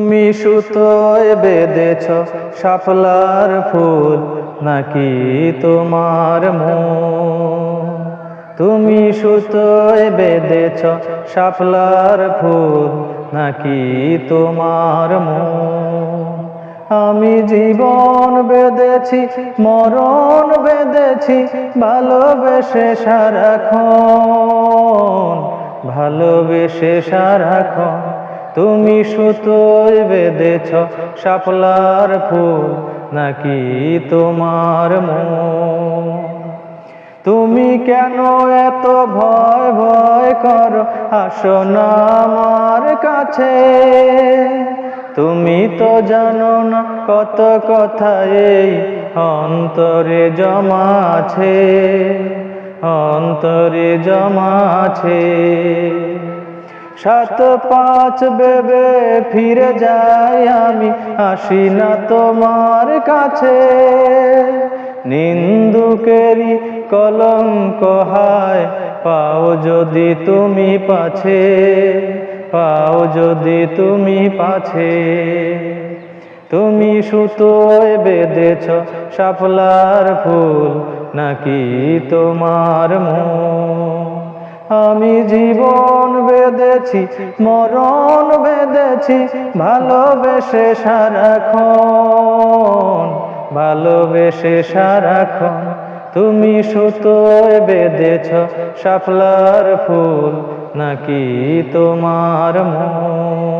তুমি সুতোয় বেঁধেছ শাপলার ফুল নাকি তোমার মন? তুমি সুতোয় বেঁধেছ শাপলার ফুল নাকি তোমার মন? আমি জীবন বেঁধেছি, মরণ বেঁধেছি, ভালোবেসে সারাক্ষণ, ভালোবেসে সারাক্ষণ। তুমি সুতোয় বেঁধেছ শাপলার ফুল নাকি তোমার মন? তুমি কেন এত ভয় ভয় করো, আসো না আমার কাছে। তুমি তো জানো না কত কথা এই অন্তরে জমা আছে, অন্তরে জমা আছে। 7-5 ভেবে ফিরে যাই আমি, আসি না তোমার কাছে। নিন্দুকেরই কলঙ্ক হায়, পাও যদি তুমি পাছে, পাও যদি তুমি পাছে। তুমি সুতোয় বেঁধেছ শাপলার ফুল নাকি তোমার মন? আমি জীবন বেঁধেছি, মরণ বেঁধেছি, ভালোবেসে সারাক্ষণ, ভালোবেসে সারাক্ষণ। তুমি সুতোয় বেঁধেছ শাপলার ফুল নাকি তোমার মন?